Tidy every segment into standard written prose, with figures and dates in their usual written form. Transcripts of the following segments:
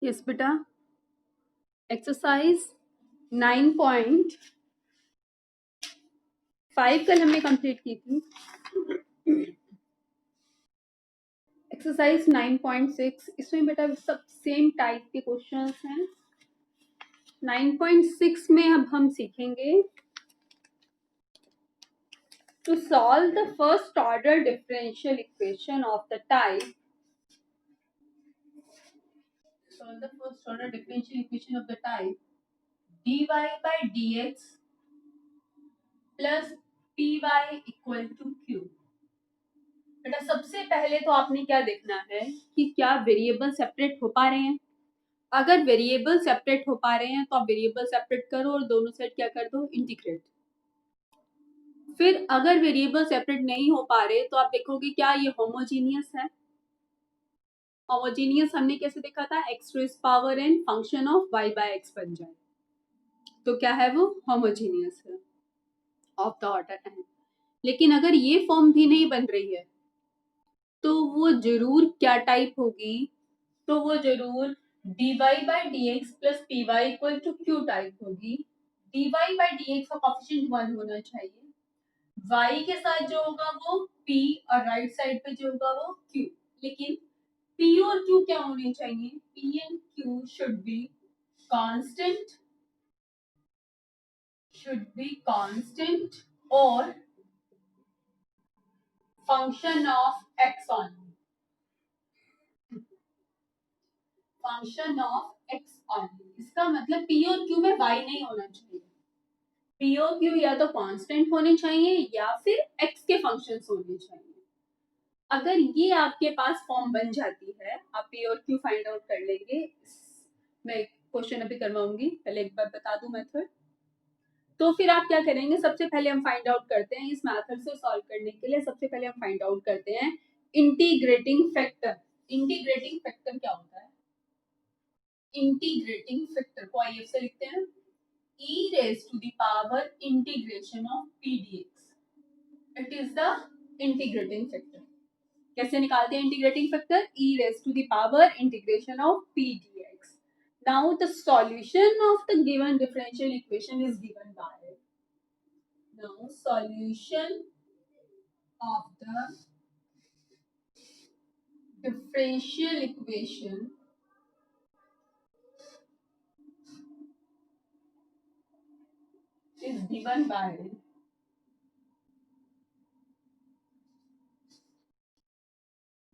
Yes बेटा, exercise 9.5 कल हमने कंप्लीट की थी। एक्सरसाइज 9.6 इसमें बेटा सब सेम टाइप के क्वेश्चंस हैं। 9.6 में अब हम सीखेंगे to solve the first order differential equation of the type dy by dx plus py equal to q। बेटा सबसे पहले तो आपने क्या देखना है कि क्या वेरिएबल सेपरेट हो पा रहे हैं। अगर वेरिएबल सेपरेट हो पा रहे हैं तो आप वेरिएबल सेपरेट करो और दोनों साइड क्या कर दो, इंटीग्रेट। फिर अगर वेरिएबल सेपरेट नहीं हो पा रहे तो आप देखोगे क्या ये होमोजीनियस है। होमोजीनियस हमने कैसे देखा था, x टू इस power n function of y by x बन जाए तो क्या है वो होमोजीनियस है ऑफ द ऑर्डर n। लेकिन अगर ये फॉर्म भी नहीं बन रही है तो वो जरूर क्या टाइप होगी, तो वो जरूर dy by dx plus py equal to q type होगी। dy by dx का कोएफिशिएंट 1 होना चाहिए, y के साथ जो होगा वो p और राइट साइड पे जो होगा वो q। लेकिन p और q क्या होने चाहिए, p and q should be constant और function of x only, function of x only। इसका मतलब p और q में y नहीं होना चाहिए। p और q या तो कांस्टेंट होने चाहिए या फिर x के फंक्शंस होने चाहिए। अगर ये आपके पास फॉर्म बन जाती है, आप p और q फाइंड आउट कर लेंगे। मैं क्वेश्चन अभी करवाऊंगी, पहले एक बार बता दूं मेथड। तो फिर आप क्या करेंगे, सबसे पहले हम फाइंड आउट करते हैं इस मेथड से सॉल्व करने के लिए। सबसे पहले हम फाइंड आउट करते हैं इंटीग्रेटिंग फैक्टर। इंटीग्रेटिंग फैक्टर क्या होता है, इंटीग्रेटिंग फैक्टर को आइए से लिखते हैं e raised to the power integration of p dx. It is the integrating factor. कैसे निकालते हैं integrating factor, e raised to the power integration of p dx. Now the solution of the given differential equation is given by, now solution of the differential equation is given by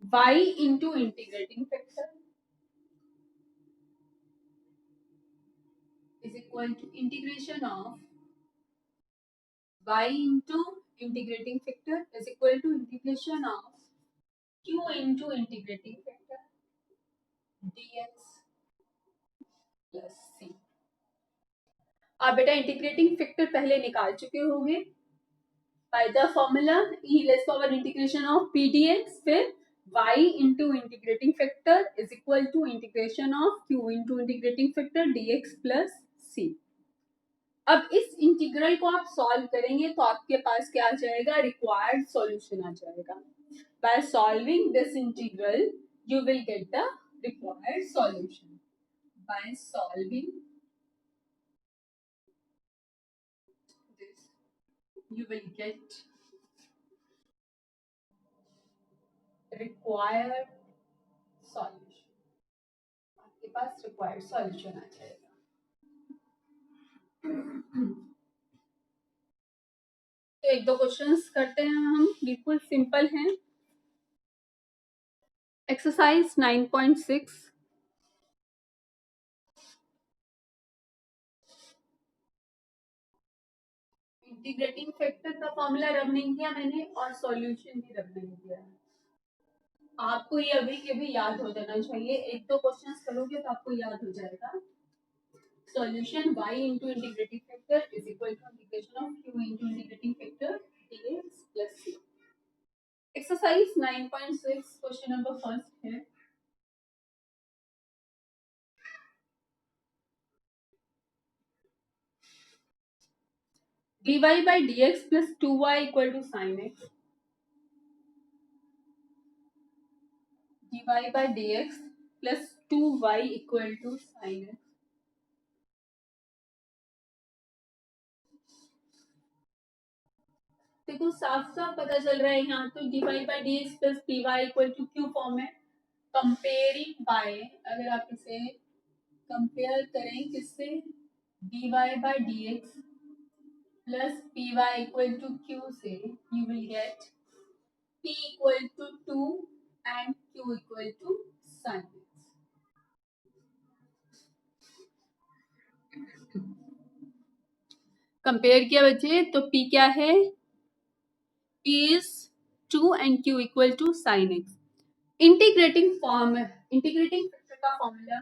y into integrating factor is equal to integration of y into integrating factor is equal to integration of q into integrating factor dx plus c। आप बेटा integrating factor पहले निकाल चुके होंगे by the formula e raise power integration of p dx, फिर y into integrating factor is equal to integration of q into integrating factor dx plus c। अब इस integral को आप सॉल्व करेंगे तो आपके पास क्या आ जाएगा, रिक्वायर्ड सॉल्यूशन आ जाएगा। By solving this integral you will get the required solution. By solving this you will get required solution। आपके पास required solution आ जाएगा। तो एक दो क्वेश्चंस करते हैं हम, बिल्कुल सिंपल हैं। एक्सरसाइज 9.6, इंटीग्रेटिंग फैक्टर का फॉर्मूला रब नहीं किया मैंने और सॉल्यूशन भी रब नहीं किया। आपको ये अभी के भी याद हो जाना चाहिए, एक दो क्वेश्चंस करोगे तो आपको याद हो जाएगा। Solution y into integrating factor is equal to integration of q into integrating factor dx plus c। Exercise 9.6 question number first है, dy by dx plus 2y equal to sin x। dy by dx plus 2y equal to sine x. देखो साफ साफ पता चल रहा है यहाँ तो dy by D x plus dy equal to Q form है। कंपेयरिंग बाय, अगर आप इसे कंपेयर करें किससे, dy by D x plus P Y equal to Q से, you will get p equal to 2 and q equal to sine X. Compare किया बच्चे तो p क्या है, p is 2 and q equal to sine X. Integrating form, integrating factor का formula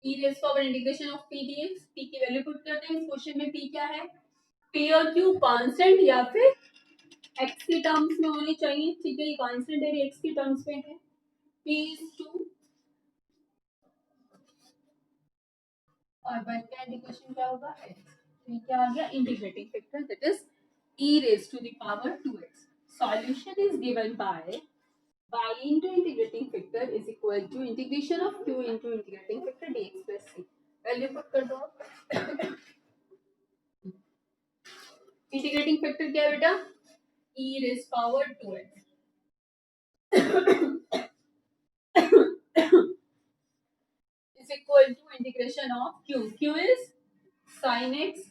e raise power integration of p dx। p की value put करते हैं, इस क्वेश्चन में p क्या है, p और q कांस्टेंट या फिर x के टर्म्स में होनी चाहिए, ठीक है, ये कांस्टेंट है, x के टर्म्स में है, p is 2 और y का इंटीग्रेशन क्या होगा x, ये क्या आ गया integrating factor, that is e raised to the power 2x। Solution is given by y into integrating factor is equal to integration of q into integrating factor dx plus c। Value put कर दो। Integrating factor क्या है बेटा, e raised power 2x is equal to integration of q, q is sin x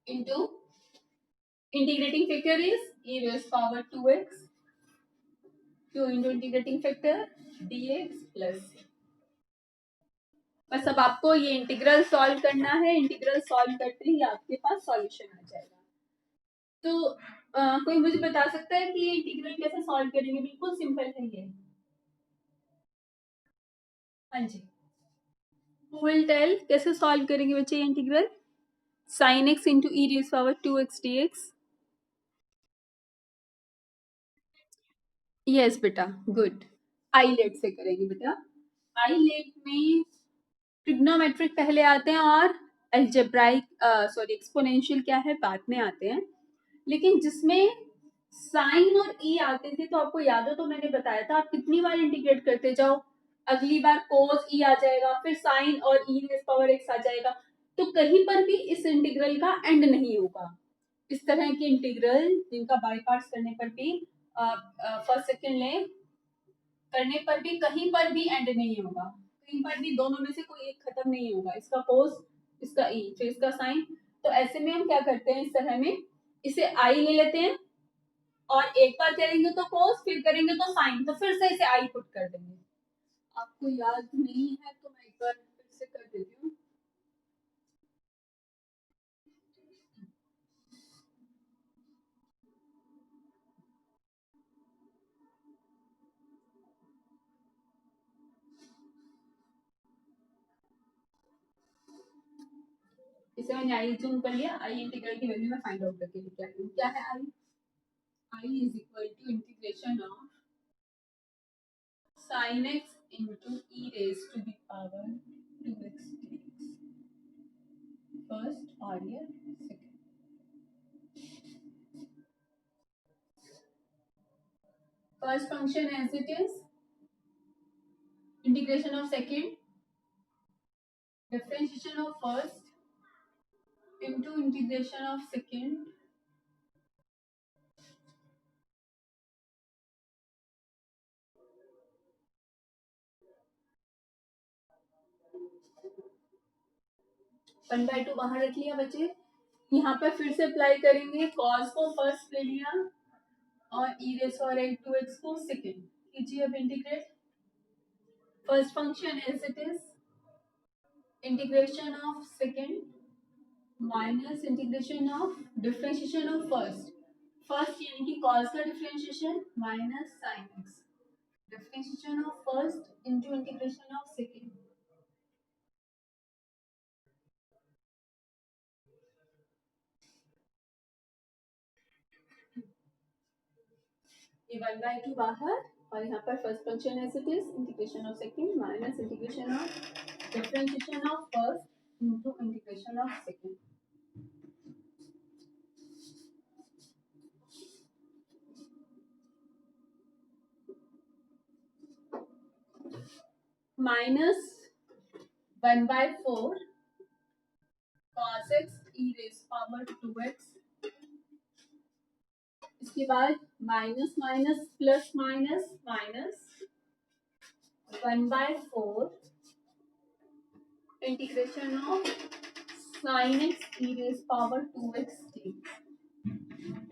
into integrating factor is e raised power 2x, q into integrating factor dx plus c। बस अब आपको ये integral solve करना है, integral solve करते ही आपके पास solution आ जाएगा। तो कोई मुझे बता सकता है कि ये इंटीग्रल कैसे सॉल्व करेंगे, बिल्कुल सिंपल है ये। हाँ जी, who will tell कैसे सॉल्व करेंगे बच्चे ये integral, sin x into e raised power 2x dx। Yes बेटा, गुड। आईलेट से करेंगे बेटा। आईलेट में ट्रिग्नोमेट्रिक पहले आते हैं और एल्जेब्राइक सॉरी एक्सपोनेंशियल क्या है बाद में आते हैं, लेकिन जिसमें साइन और ई आते थे तो आपको याद हो तो मैंने बताया था आप कितनी बार इंटीग्रेट करते जाओ, अगली बार कोस ई आ जाएगा, फिर साइन और ई रेज़ पावर एक्स आ जाएगा, तो कहीं पर भी इस इंटीग्रल का एंड नहीं होगा। इस तरह के इंटीग्रल जिनका बाय पार्ट्स करने पर भी फर्स्ट सेकंड ले करने पर भी कहीं पर भी एंड नहीं होगा, कहीं पर भी दोनों में से कोई एक खत्म नहीं होगा, इसका कोस इसका ई फिर इसका साइन। तो ऐसे में हम क्या करते हैं, इस तरह में इसे आई ले लेते हैं और एक बार करेंगे तो कोस, फिर करेंगे तो साइन, तो फिर से इसे आई पुट कर देंगे। आपको याद नहीं है तो मैं एक बार फिर से कर देती हूँ। इसे मैंने आई चूज कर लिया, आई इंटीग्रल की वैल्यू में फाइंड आउट करके लेके आई हूँ। क्या है I, I is equal to integration of sin x into e raised to the power 2x dx, first और ये second। First function as it is, integration of second, differentiation of first into integration of second, one by two बाहर रख लिया बच्चे, यहाँ पर फिर से अप्लाई करेंगे, cos को फर्स्ट ले लिया और e रेज़ पावर 2x को सेकेंड कीजिए। अब integrate, first function as it is, integration of second minus integration of differentiation of first, first यानी कि cos का differentiation minus sin x, differentiation of first into integration of second. ये one by two बाहर और यहाँ पर first function as it is, integration of second minus integration of differentiation of first into integration of second. Minus 1/4 cos x e raise power 2x, इसके बाद minus minus plus minus minus 1/4 integration of sin x e raise power 2x t।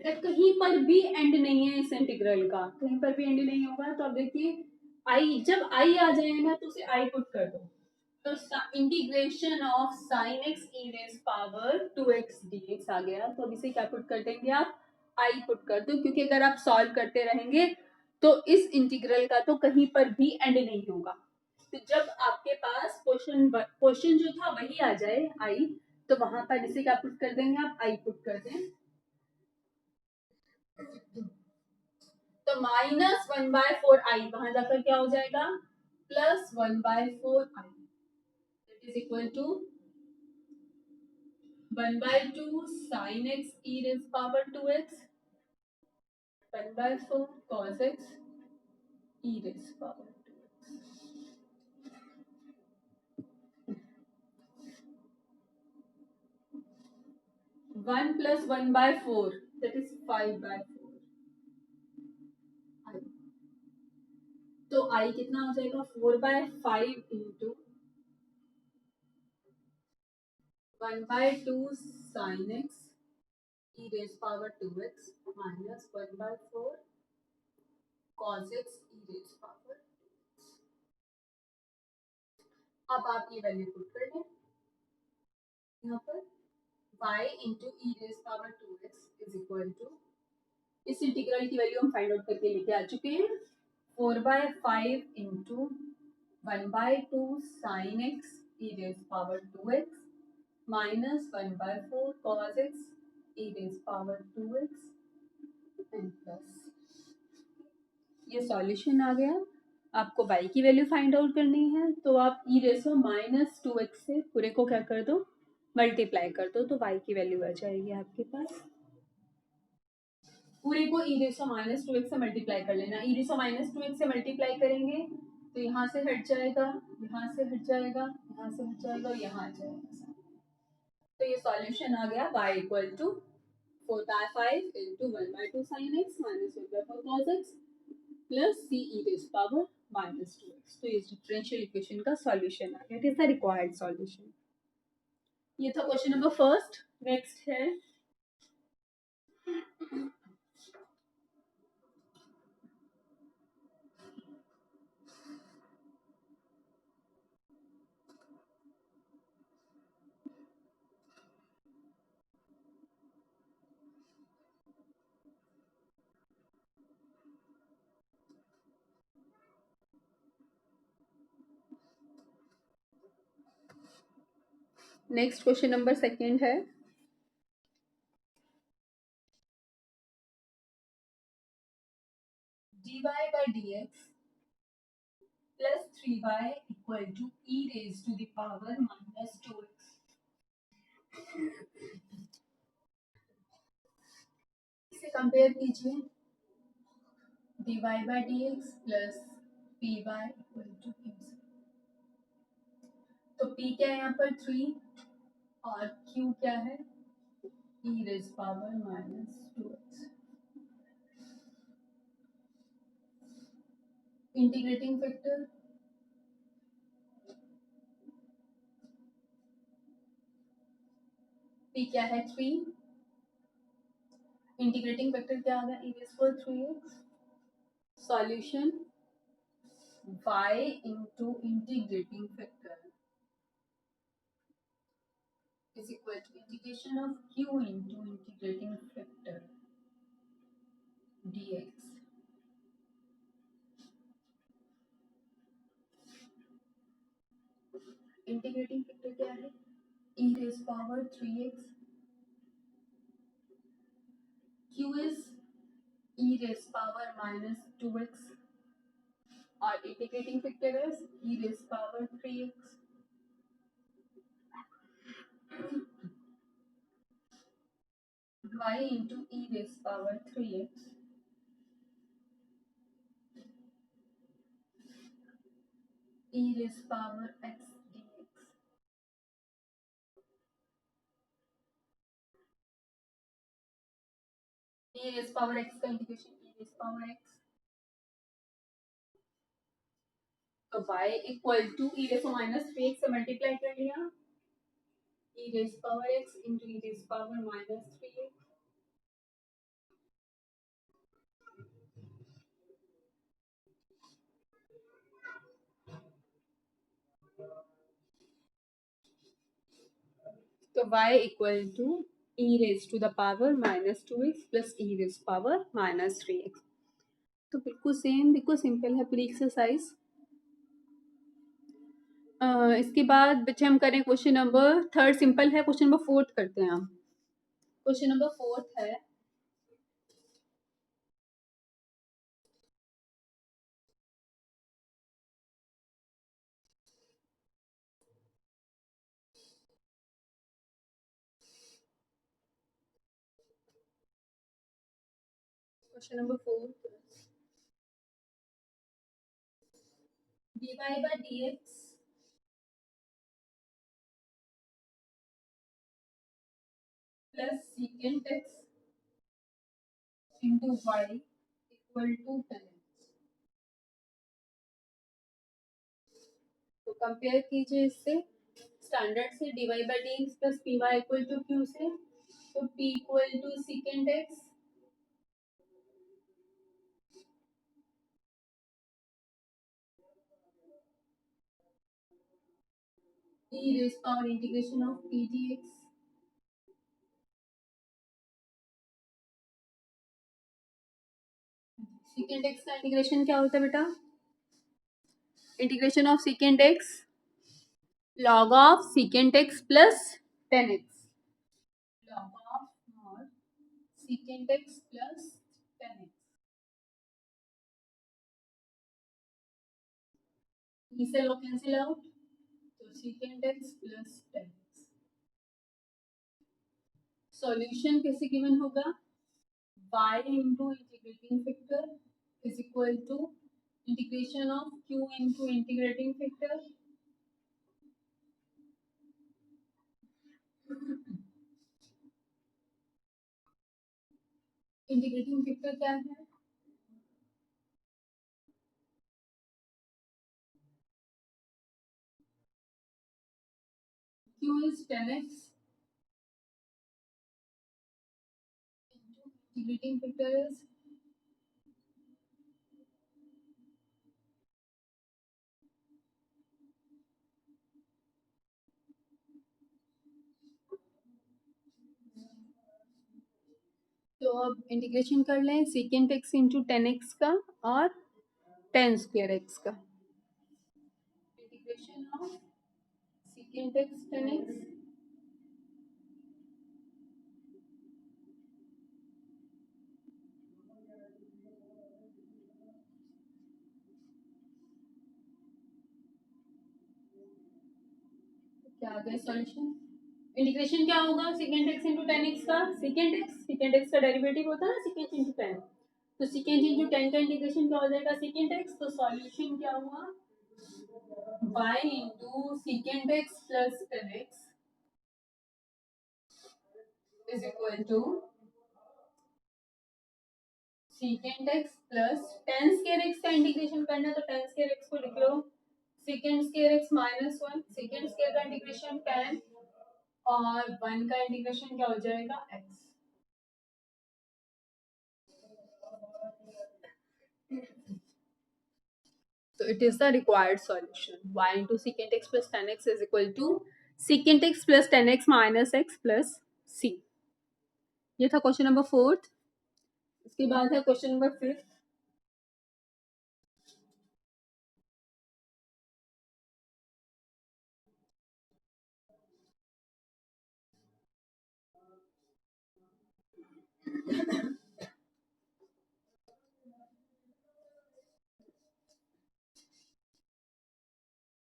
कहीं पर भी and नहीं है इस integral का, कहीं पर भी एंड नहीं होगा। तो अब देखिए आई, जब आई आ जाए ना तो उसे आई पुट कर दो। तो integration of sine x e raise power 2x dx आ गया। तो अब इसे क्या पुट कर देंगे आप, आई पुट कर दो, क्योंकि अगर आप सॉल्व करते रहेंगे तो इस इंटीग्रल का तो कहीं पर भी एंड नहीं होगा। तो जब आपके पास क्वेश्चन जो था वही आ जाए आई, तो वहां पर इसे क्या पुट कर देंगे आप, आई पुट कर दें। तो माइनस 1/4 आई वहां जाकर क्या हो जाएगा, plus 1/4 I, that is equal to 1/2 sin x e raised power 2x, 1/4 cos x e raised power 2x. 1 plus 1/4, that is 5/4 i। तो i कितना हो जाएगा, 4/5 into 1/2 sin x e raised power 2x minus 1/4 cos x e raised power 2x। अब आप ये value put कर लें यहाँ पर, y into E raise power 2x is equal to, इस इंटीग्रल की वैल्यू हम फाइंड आउट करके लेके आ चुके हैं, 4/5 into 1/2 sine x e raise power 2x माइनस 1/4 cos x e raise power 2x एंड प्लस, ये सॉल्यूशन आ गया। आपको y की वैल्यू फाइंड आउट करनी है, तो आप ई रेसो माइनस 2x से पूरे को क्या कर दो, मल्टीप्लाई कर दो, तो y की वैल्यू आ जाएगी आपके पास। पूरे को ई रेसो माइनस 2x से मल्टीप्लाई कर लेना, ई रेसो माइनस 2x से मल्टीप्लाई करेंगे तो यहाँ से हट जाएगा, यहाँ से हट जाएगा, यहाँ से हट जाएगा और यहाँ आ जाएगा। तो ये सॉल्यूशन आ गया y equal to 4/5 into 1/2 sine x minus 1/4 cos x plus c e raise power minus 2x। तो ये डिफरेंशियल इक्वेशन का सॉल्यूशन आ गया, it is the required solution. ये था क्वेश्चन नंबर फर्स्ट। नेक्स्ट है नेक्स्ट क्वेश्चन नंबर सेकंड है, dy by dx plus 3y equal to e raised to the power minus 2x। इसे कंपेयर कीजिए, dy by dx plus py equal to q। तो p क्या है यहाँ पर 3 और q क्या है e raised power minus 2x। Integrating factor p क्या है 3, इंटीग्रेटिंग फैक्टर क्या आ गया e raised power 3x। Solution y into integrating factor is equal to integration of q into integrating factor dx। Integrating factor क्या है e raised power 3x, q is e raised power minus 2x और integrating factor is e raised power 3x। y into e raised power 3x e raised power x dx. e raised power x का integration e raised power x, तो y equal to e raised to minus 3x से multiply कर लिया, e raised power x into e raised power minus 3x. तो y equal to e raised to the power minus 2x plus e raised power minus 3x. तो बिल्कुल same, बिल्कुल simple है पूरी exercise. इसके बाद बच्चे हम करें क्वेश्चन नंबर थर्ड, सिंपल है। क्वेश्चन नंबर फोर्थ करते हैं हम। क्वेश्चन नंबर फोर्थ है, question number fourth, dy by dx plus secant x into y equal to 10। तो कंपेयर कीजिए इससे, स्टैंडर्ड से dy by dx plus py equal to q से, तो p equal to secant x e raised power integration of p dx secant x का integration क्या होता है बेटा? Integration of secant x log of secant x plus 10x, log of mod secant x plus 10x, e से log cancel out, तो secant x plus 10x। Solution कैसे given होगा? y into integrating factor is equal to integration of q into integrating factor integrating factor क्या है? q is 10x into integrating factor is तो अब integration कर लें secant x into 10x का और 10 square x का, integration of secant x 10x क्या आ गया सॉल्यूशन? इंटीग्रेशन क्या होगा secant x into 10x का? secant x का डेरिवेटिव होता है ना secant into 10, तो secant into 10 का इंटीग्रेशन क्या हो जाएगा? secant x। तो सॉल्यूशन क्या हुआ? y into secant x plus 10x is equal to secant x plus 10 square x का इंटीग्रेशन करना है, तो 10 square x को लिख लो secant square x minus 1, secant square का इंटीग्रेशन 10 और 1 का इंटीग्रेशन क्या हो जाएगा? x। So it is the required solution. Y into secant x plus 10x is equal to secant x plus 10x minus x plus c। ये था question number fourth. इसके बाद है question number fifth.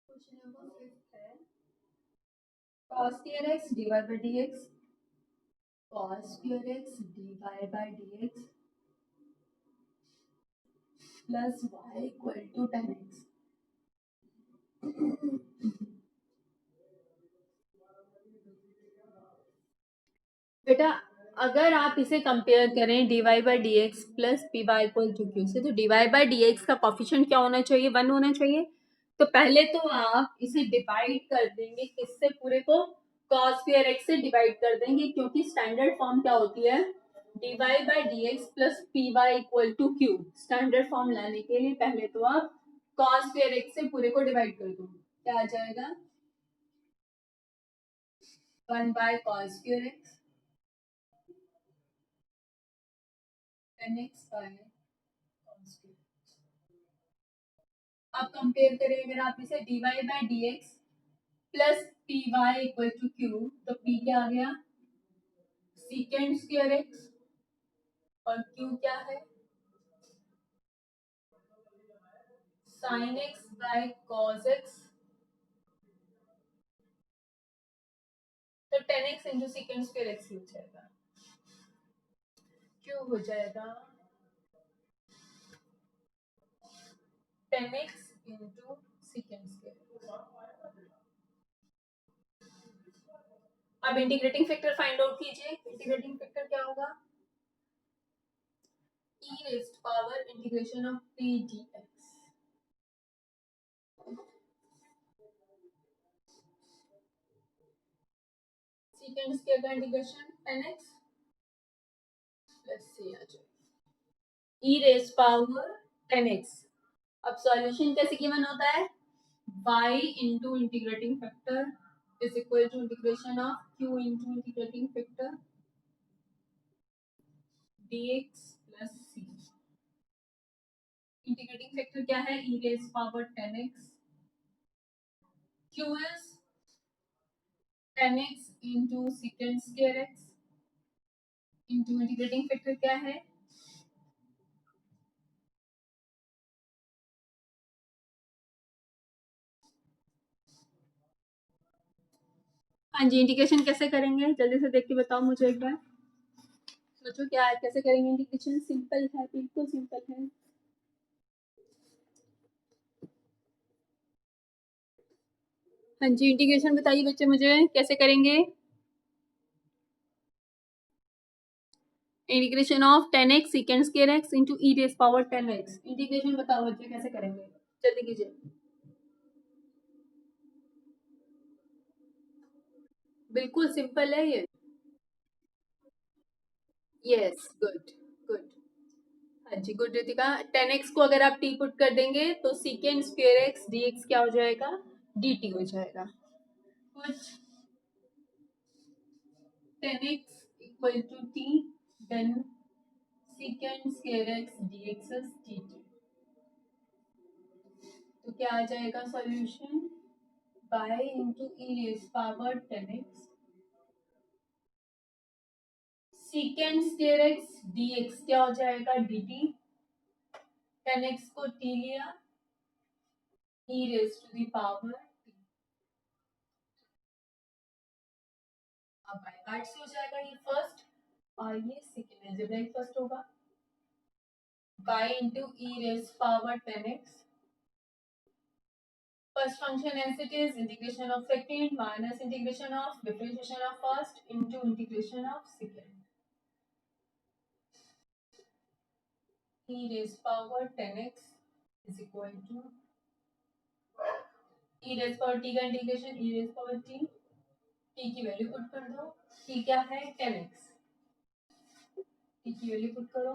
Question number fifth है cos square x dy by dx, cos square x dy by dx plus y equal to 10x। बेटा अगर आप इसे कंपेयर करें dy by D x plus P Y equal to Q से, तो dy by D x का coefficient क्या होना चाहिए? 1 होना चाहिए। तो पहले तो आप इसे डिवाइड कर देंगे किससे? पूरे को cos स्क्वायर x से डिवाइड कर देंगे, क्योंकि स्टैंडर्ड फॉर्म क्या होती है? dy by D x plus P Y equal to q. Standard form लाने के लिए पहले तो आप cos स्क्वायर x से पूरे को डिवाइड कर दो। क्या आ जाएगा? 1 by cos square x tan x by cos square. अब कंपेयर करें अगर आप इसे dy by D x plus P Y equal to Q, तो p क्या आ गया? सीकेंड स्क्वायर एक्स, और q क्या है? Sine X by cos X. तो tan X into secant square X हो जाएगा, q हो जाएगा tan X into secant square. अब इंटीग्रेटिंग फैक्टर फाइंड आउट कीजिए। इंटीग्रेटिंग फैक्टर क्या होगा? e raised power integration of p dx। Secant square का integration tan x plus c आ जाएगा e raised power tan x. अब सॉल्यूशन कैसे given होता है? y into integrating factor is equal to integration of q into integrating factor dx plus c। Integrating factor क्या है? e raise power 10x, q is 10x into secant square x into integrating factor क्या है? हाँ जी, integration कैसे करेंगे जल्दी से देख के बताओ मुझे एक बार। सोचो क्या है, कैसे करेंगे इंटीग्रेशन? सिंपल है, बिल्कुल सिंपल है। हाँ जी, इंटीग्रेशन बताइए बच्चे मुझे कैसे करेंगे? Integration of 10x secant square x into E raise power 10x। Integration बताओ बच्चे कैसे करेंगे, जल्दी कीजिए। बिल्कुल सिंपल है ये। Yes, good good. हाँ जी, गुड रितिका। 10x को अगर आप t पुट कर देंगे तो सेकेंड स्क्वायर x dx क्या हो जाएगा? dt हो जाएगा। कुछ 10x equal to t, then secant square x dx is dt। तो क्या आ जाएगा सॉल्यूशन? y इंटू ई raise power 10x secant square x dx क्या हो जाएगा? dt। 10x को t लिया, e raise to the power t। अब बाय पार्ट से हो जाएगा ये फर्स्ट, और ये सेकेंड अलजेब्रिक फर्स्ट होगा। y into e raised power 10x, first function as it is, integration of second minus integration of differentiation of first into integration of second, e raised power 10x is equal to e raised power t का integration e raised power t, t की value put कर दो। t क्या है? 10x। t की value put करो,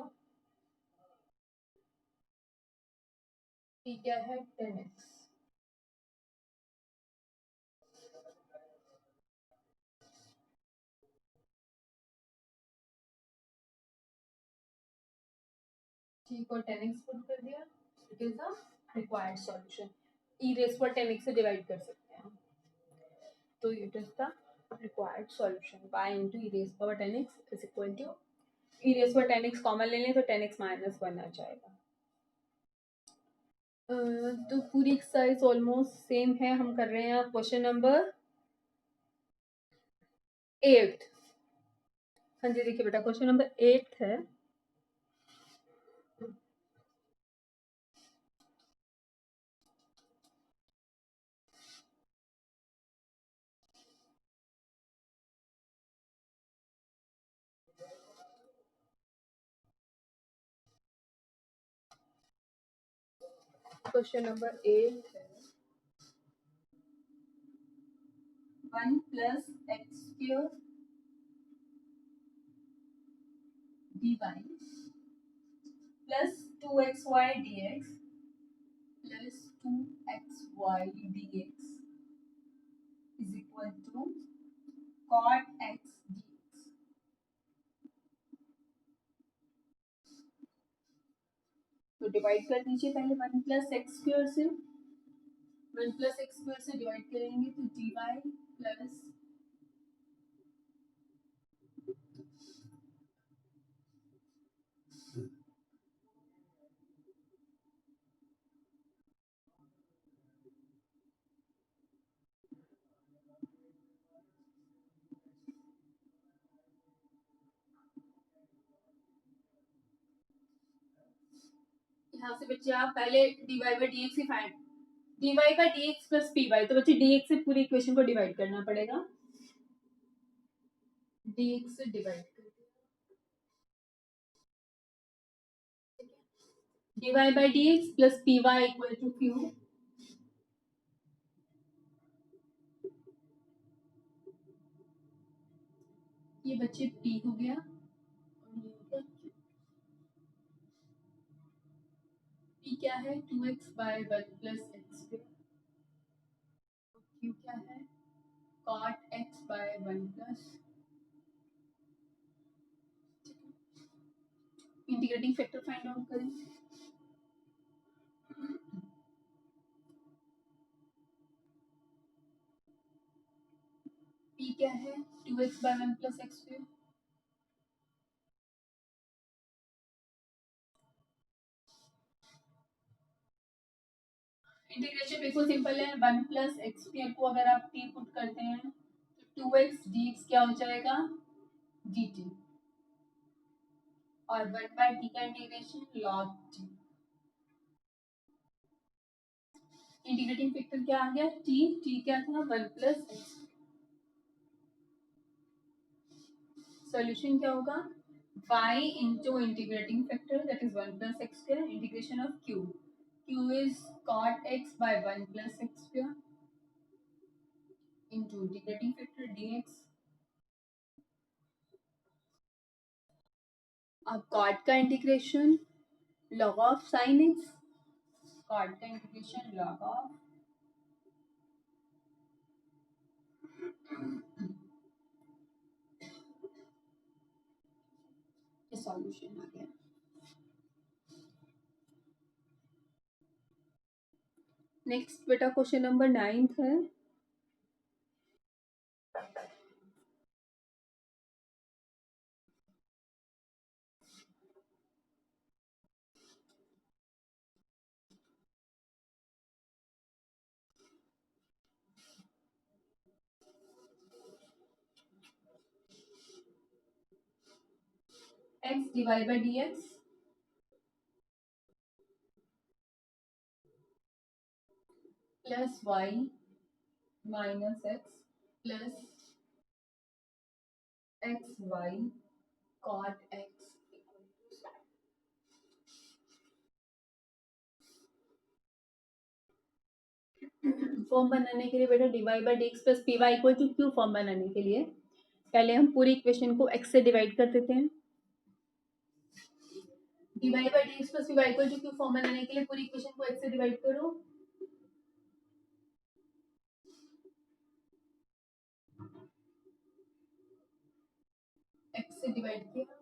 t क्या है? 10x। t को 10x पुट कर दिया, it is a required solution. e raised power 10x से डिवाइड कर सकते हैं, तो it is the required solution. y into e raised power 10x is equal to e raised power 10x common ले लें तो 10x माइनस 1 आ जाएगा। तो पूरी एक्सरसाइज ऑलमोस्ट सेम है। हम कर रहे हैं क्वेश्चन नंबर 8। हाँ जी, देखिए बेटा क्वेश्चन नंबर 8 है। क्वेश्चन नंबर 8 है 1 plus x square dy plus 2xy dx plus 2xy dx is equal to cot x dx. तो डिवाइड कर दीजिए पहले 1 प्लस एक्स स्क्वायर से 1 प्लस एक्स स्क्वायर से डिवाइड करेंगे तो dy प्लस यहाँ से बच्चे आप पहले dy by dx he find dy by dx plus py तो बच्चे dx से पूरी इक्वेशन को डिवाइड करना पड़ेगा dx से डिवाइड कर dy by dx plus py equal to q ये बच्चे p हो गया और ये हो गया q p क्या है 2x by 1 plus x square q क्या है cot x by 1 plus integrating factor find out करें p क्या है 2x by 1 plus x square integration बिल्कुल सिंपल है 1 प्लस एक्स स्क्वायर को अगर आप t पुट करते हैं तो 2x dx क्या हो जाएगा dt और 1 बाय t का integration log t integrating factor क्या आ गया t क्या था 1 प्लस एक्स सॉल्यूशन क्या होगा y into integrating factor that is 1 plus x square integration of q is cot x by 1 plus x square into integrating factor dx अब cot का integration log of sin x cot का integration log of ये solution आ गया next बेटा question number 9 है x divided by dx plus y minus x plus xy cot x form बनाने के लिए बेटा divide by dx plus py equal to q form बनाने के लिए पहले हम पूरी इक्वेशन को x से डिवाइड कर देते हैं divide by dx plus py equal to q form बनाने के लिए पूरी इक्वेशन को x से डिवाइड करो x से डिवाइड किया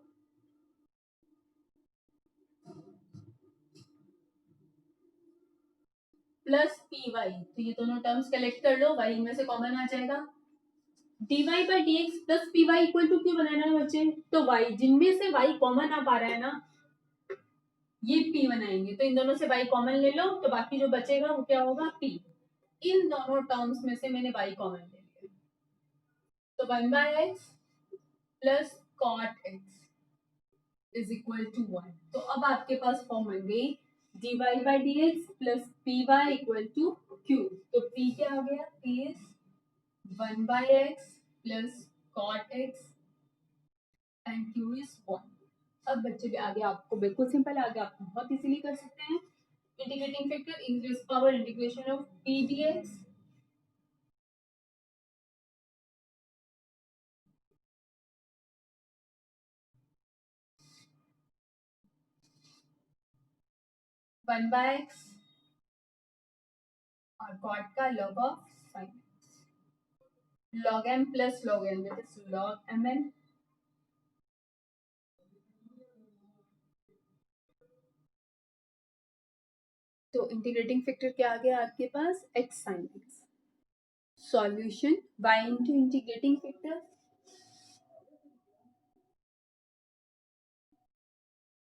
प्लस py तो ये दोनों टर्म्स कलेक्ट कर लो y में से कॉमन आ जाएगा dy by dx plus py equal to q बनाना है बच्चे तो y जिनमें से y कॉमन आ पा रहा है ना ये p बनाएंगे तो इन दोनों से y कॉमन ले लो तो बाकी जो बचेगा वो क्या होगा p इन दोनों टर्म्स में से मैंने y कॉमन ले लिया तो 1 by x plus cot x is equal to 1 तो अब आपके पास फॉर्म बन गई dy by dx plus py equal to q तो p क्या आ गया p is 1 by x plus cot x and q is 1 अब बच्चे भी आगे आपको बिल्कुल सिंपल आगे आप बहुत इजीली कर सकते हैं Integrating factor increase power integration of p dx. One by x और कॉट का log of sine log m plus log n, that is log mn. तो इंटीग्रेटिंग फैक्टर क्या आ गया आपके पास, x sin x. Solution y into integrating factor,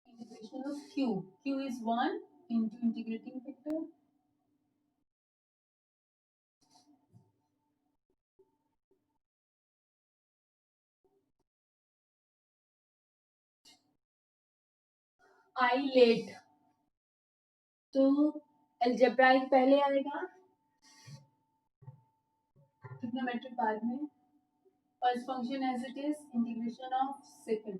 integration of q is 1 into integrating factor I late. तो algebraic पहले आएगा, trigonometric बाद में. First function as it is, integration of second,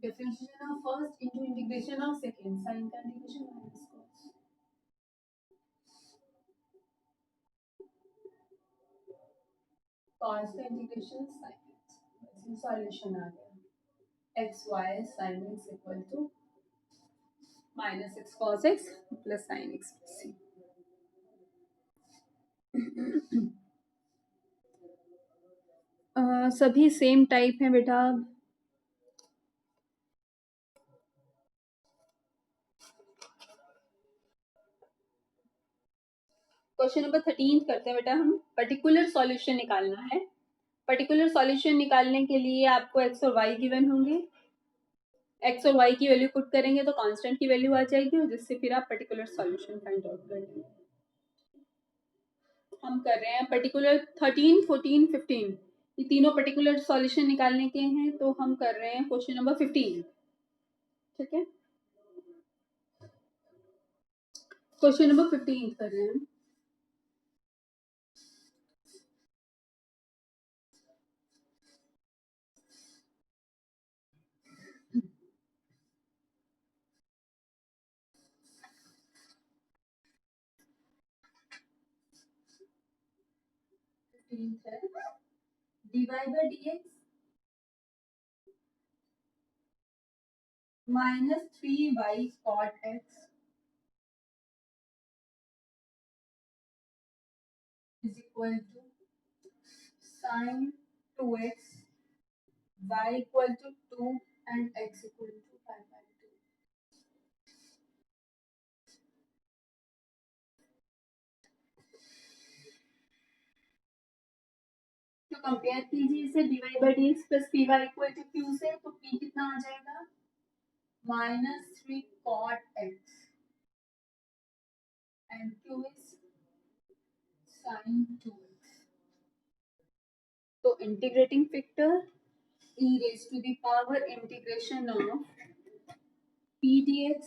differentiation of first into integration of second, sine का integration minus cos. Cos का integration sine x. इसमें solution आ गया, x y sine x equal to minus X cos x plus sine X plus C. सभी same type हैं बेटा. Question number 13 करते हैं बेटा हम. पर्टिकुलर सॉल्यूशन निकालना है. पर्टिकुलर सॉल्यूशन निकालने के लिए आपको एक्स और वाई गिवन होंगे. एक्स और वाई की वैल्यू पुट करेंगे तो कांस्टेंट की वैल्यू आ जाएगी और जिससे फिर आप पर्टिकुलर सॉल्यूशन फाइंड आउट करेंगे. हम कर रहे हैं पर्टिकुलर 13, 14, 15, ये तीनों पर्टिकुलर सॉल्यूशन निकालने के हैं. तो हम कर रहे हैं क्वेश्चन नंबर 15. ठीक है, क्वेश्चन नंबर 15 कर रहे हैं. dy by dx minus 3y cot x is equal to sin 2x, y equal to 2 and x equal to 5 by 2. तो कंपेयर कीजिए इसे dy by dx plus py equal to q से. तो p कितना आ जाएगा, minus 3 cot x and q is sin 2x. तो integrating factor e raised to the power integration of p dx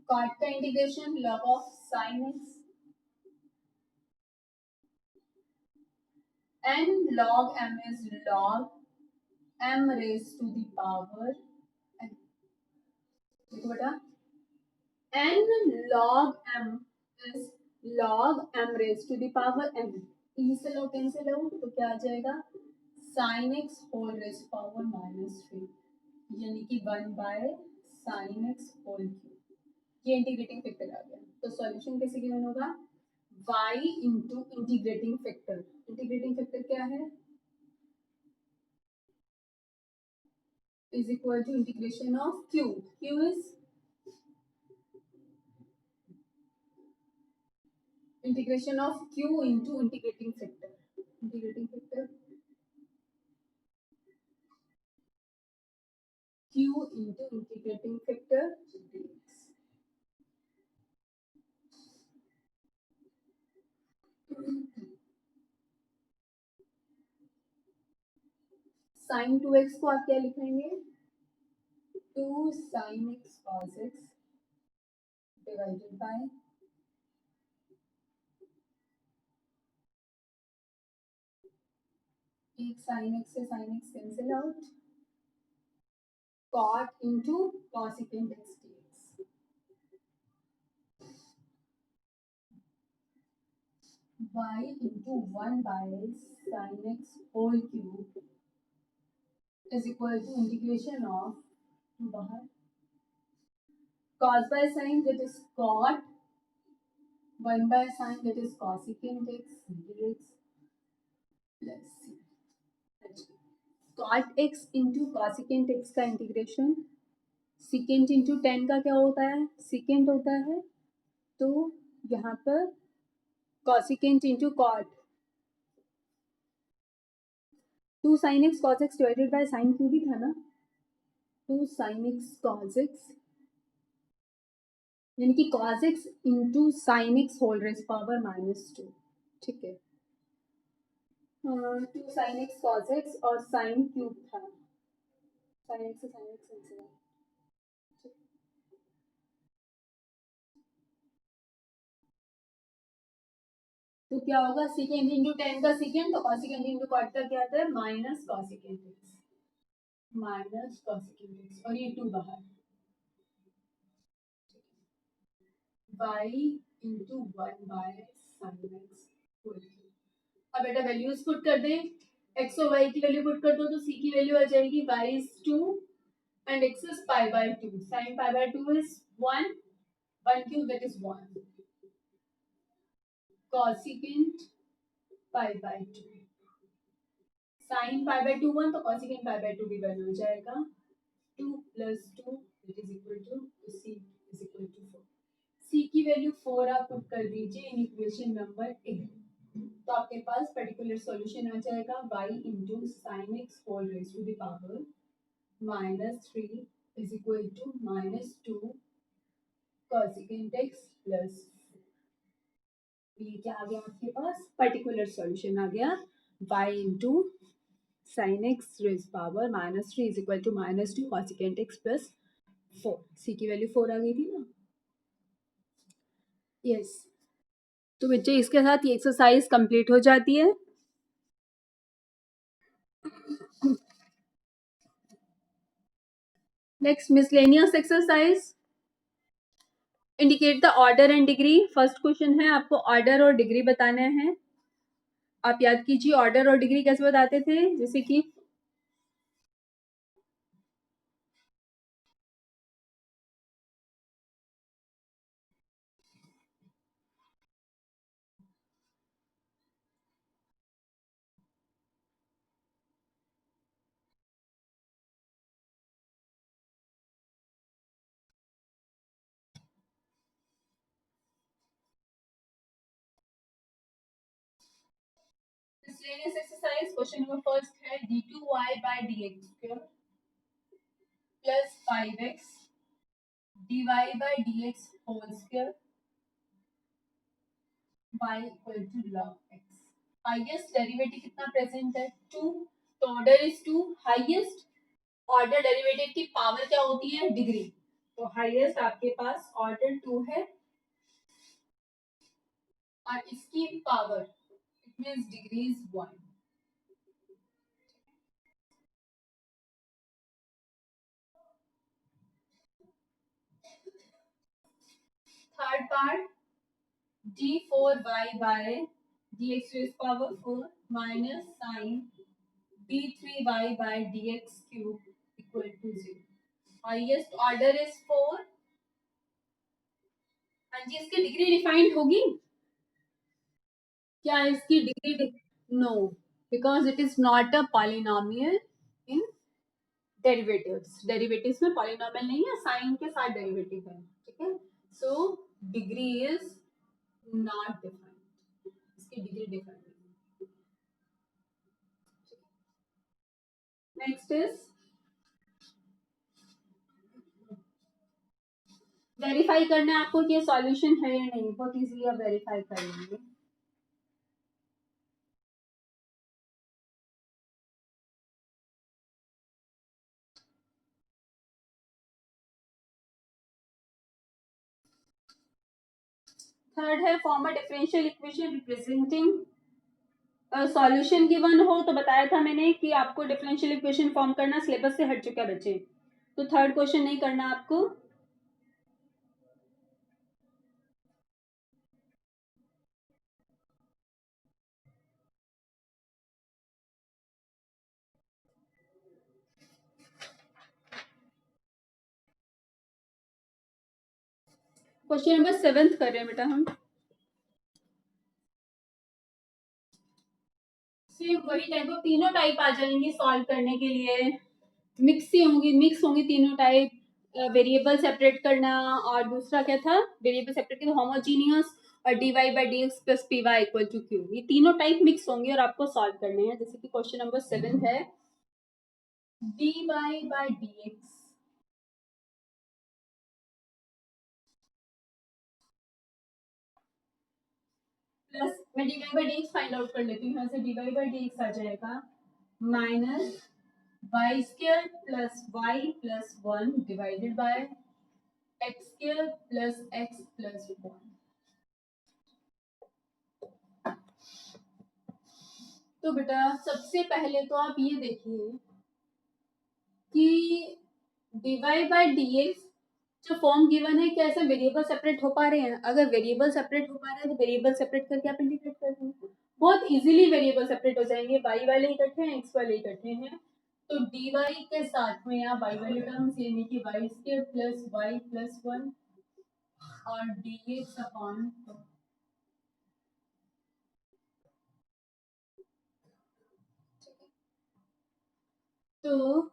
cot का integration log of sin x and log m is log m raised to the power n. देखो बेटा, n log m is log m raised to the power n. e से लो 10 से लो तो क्या आ जाएगा, sin x whole raise power minus 3, यानी कि 1 by sin x whole cube. ये इंटीग्रेटिंग फैक्टर आ गया. तो सॉल्यूशन कैसे गिवन होगा, y into integrating factor. Integrating factor क्या है, is equal to integration of q. q is integration of q into integrating factor. Integrating factor q into integrating factor dx. sin 2x को आप क्या लिखेंगे, 2 sin x cos x divided by एक sin x से sin x cancel out, cot into cosecant x dx y into 1 by sin x whole cube is equal to integration of बाहर cos by sin that is cot 1 by sin that is cosecant x dx plus c. cot x into cosecant x का integration secant into tan का क्या होता है, secant होता है, तो यहाँ पर cosecant into cot 2 sin x cos x divided by sin Q भी था ना, 2 sin x cos x यानी कि cos x into sin x whole raise power -2, ठीक है। 2 sin x cos x और sin क्यूब था, sin x से sin x कैंसिल आउट, तो क्या होगा सेकेंड इंटू टेन का सेकेंड, तो कॉसिकेंट इंटू कॉट का क्या आता है minus cosecant x, minus cosecant x और ये 2 बाहर y into 1 by sin x whole cube. अब बेटा वैल्यूज पुट कर दें, x और y की वैल्यू पुट कर दो तो c की वैल्यू आ जाएगी y is 2 and x is pi by 2, sin pi by 2 is 1, 1 cube that is 1, cosecant pi by 2, sin pi by 2 1 तो cosecant pi by 2 भी 1 हो जाएगा, 2 plus 2 that is equal to c is equal to 4, c की value 4 आप put कर दीजिए in equation number 8, तो आपके पास पर्टिकुलर सॉल्यूशन आ जाएगा y into sin x whole raised to the power -3 is equal to -2 cosecant x plus ये क्या आ गया आपके पास पर्टिकुलर सॉल्यूशन आ गया y into sin x raised power -3 is equal to -2 cosecant x plus 4, c की value 4 आ गई थी ना, यस। तो बच्चे इसके साथ ये एक्सरसाइज कंप्लीट हो जाती है। Next miscellaneous exercise, indicate the order and degree. First question है आपको ऑर्डर और डिग्री बताना है। आप याद कीजिए ऑर्डर और डिग्री कैसे बताते थे, जैसे कि miscellaneous exercise question number first है d2y by dx square plus 5x dy by dx whole square y equal to log x। Highest derivative कितना प्रेजेंट है 2, तो order is 2, highest order derivative की पावर क्या होती है डिग्री, तो highest आपके पास ऑर्डर 2 है और इसकी power it means degree is 1। Third part d4y by dx raised power 4 minus sin d3y by dx cube equal to 0। Highest order is 4, हाँ जी इसकी डिग्री डिफाइंड होगी क्या, इसकी degree no, because it is not a polynomial in derivatives, derivatives में polynomial नहीं है, sine के साथ डेरिवेटिव है, ठीक है। So degree is not defined, इसकी degree defined. Next is verify करना है आपको कि ये सॉल्यूशन है या नहीं, बहुत इजीली आप वेरीफाई कर लेंगे। थर्ड है form a differential equation representing solution given हो, तो बताया था मैंने कि आपको डिफरेंशियल इक्वेशन फॉर्म करना सिलेबस से हट चुका है बच्चे, तो थर्ड क्वेश्चन नहीं करना आपको। क्वेश्चन नंबर 7 कर रहे हैं बेटा हम। सिर्फ वही टाइप ऑफ तीनों टाइप आ जाएंगे सॉल्व करने के लिए, मिक्स होंगी तीनों टाइप। वेरिएबल सेपरेट करना और दूसरा क्या था, वेरिएबल सेपरेट करना होमोजीनियस, और d Y by D x plus P Y equal to q, ये तीनों टाइप मिक्स होंगे और आपको सॉल्व करने हैं। जैसे कि क्वेश्चन नंबर 7 है D Y by D x plus, मैं D Y by D X find out कर लेती हूँ। यहाँ से D Y by D X आ जाएगा minus Y square plus Y plus 1 divided by X square plus X plus 1। तो बेटा सबसे पहले तो आप ये देखिए कि d Y by D x जो फॉर्म गिवन है, क्या ऐसे वेरिएबल सेपरेट हो पा रहे हैं? अगर वेरिएबल सेपरेट हो पा रहे हैं तो वेरिएबल सेपरेट करके आप इंटीग्रेट कर देंगे, बहुत इजीली वेरिएबल सेपरेट हो जाएंगे। वाई वाले इकट्ठे हैं, एक्स वाले इकट्ठे हैं, तो डी वाई के साथ में यहाँ वाई वाले टर्म्स यानी कि y square plus Y plus 1 और डी एक्स अपॉन, तो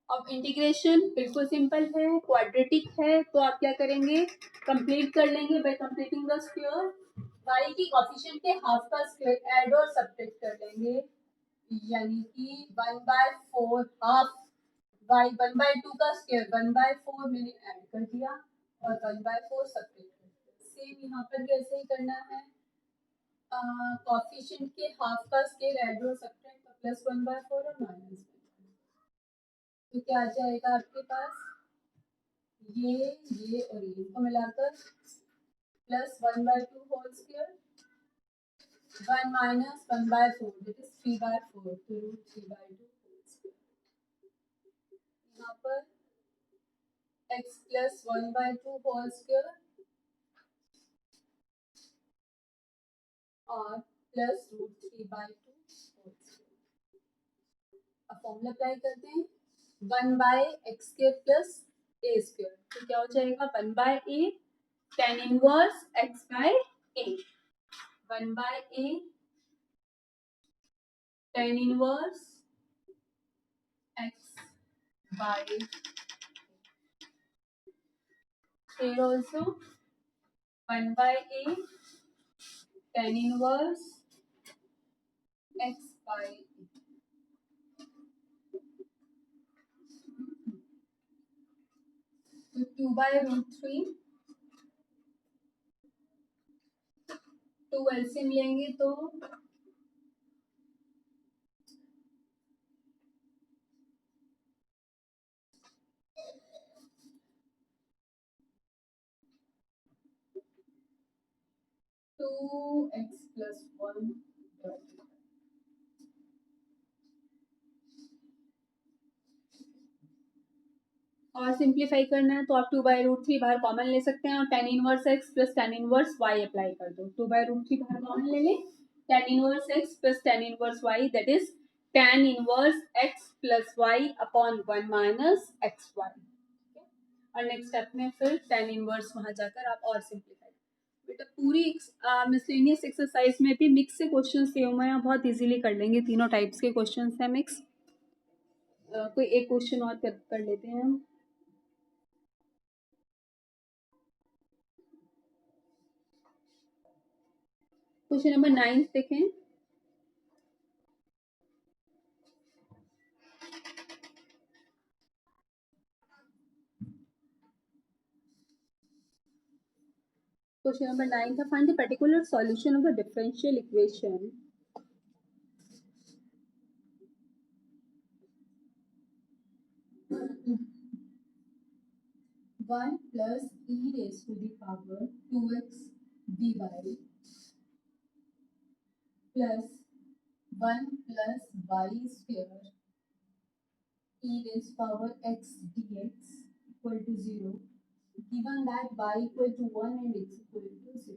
अब इंटीग्रेशन बिल्कुल सिंपल है, क्वाड्रेटिक है, तो आप क्या करेंगे, कंप्लीट कर लेंगे by completing the square. Y की कोफिशिएंट के हाफ का स्क्वायर ऐड और सब्ट्रैक्ट कर लेंगे, यानी कि 1/4 हाफ वाई 1/2 का स्क्वायर 1/4 मैंने ऐड कर दिया और 1/4 सब्ट्रैक्ट कर दिया। सेम यहाँ पर कैसे ही करना है, कोफिशिएंट के हाफ का स्क्वायर ऐड और सब्ट्रैक्ट, तो प्लस 1/4 और माइनस, तो क्या आ जाएगा आपके पास, ये और ये को मिलाकर plus 1/2 whole square 1 minus 1/4 that is 3/4 तो रूट 3/2 होल स्क्वायर। यहाँ पर x प्लस 1/2 होल स्क्वायर और प्लस रूट 3/2 होल स्क्वायर। अब फॉर्मूला अप्लाई करते हैं, 1/x square plus a square, तो क्या हो जाएगा 1/a tan inverse x by a, 1/a tan inverse x by here also 1/a tan inverse x by तो 2/√3, 2 LCM लेंगे तो 2x प्लस 1 और सिंप्लीफाई करना है तो आप 2/√3 बाहर कॉमन ले सकते हैं और tan inverse x plus tan inverse y apply कर दो। 2/√3 बाहर कॉमन ले लें, tan inverse x plus tan inverse y that is tan inverse x plus y upon 1 minus xy। और नेक्स्ट स्टेप में फिर tan इनवर्स वहां जाकर आप और सिंप्लीफाई, बेटा पूरी मिसलेनियस एक्सरसाइज में भी मिक्स से क्वेश्चंस दिए हुए हैं, बहुत इजीली कर लेंगे, तीनों टाइप्स के क्वेश्चंस हैं मिक्स। कोई एक क्वेश्चन और कर लेते हैं हम। क्वेश्चन नंबर 9 देखें, क्वेश्चन नंबर 9 था, find the particular solution of the differential equation 1 plus e raised to the power 2x dy plus 1 plus y square e raised power x dx equal to 0, given that y equal to 1 and x equal to 0.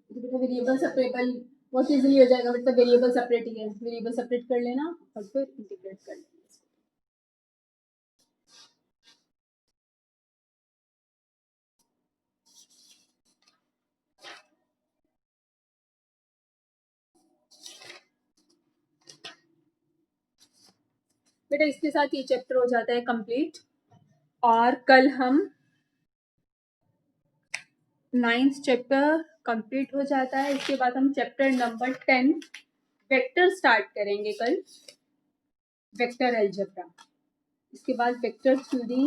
तो बेटा variable separable बहुत easily हो जाएगा, मतलब variable separate ही है, variable separate कर लेना और फिर इंटीग्रेट कर लेना। बेटा इसके साथ ये चैप्टर हो जाता है कंप्लीट, और कल हम 9th चैप्टर कंप्लीट हो जाता है। इसके बाद हम चैप्टर नंबर 10 वेक्टर स्टार्ट करेंगे कल, वेक्टर अलजेब्रा। इसके बाद वेक्टर थ्योरी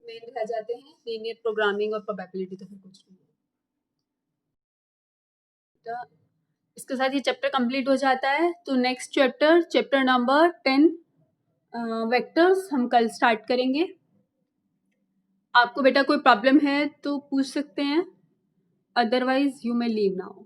मेन रह जाते हैं, लीनियर प्रोग्रामिंग और प्रोबेबिलिटी तो फिर कुछ नहीं है। इसके साथ ये चैप्टर कंप्लीट हो जाता है, तो next chapter, chapter number 10 vectors हम कल स्टार्ट करेंगे। आपको बेटा कोई प्रॉब्लम है तो पूछ सकते हैं, otherwise you may leave now.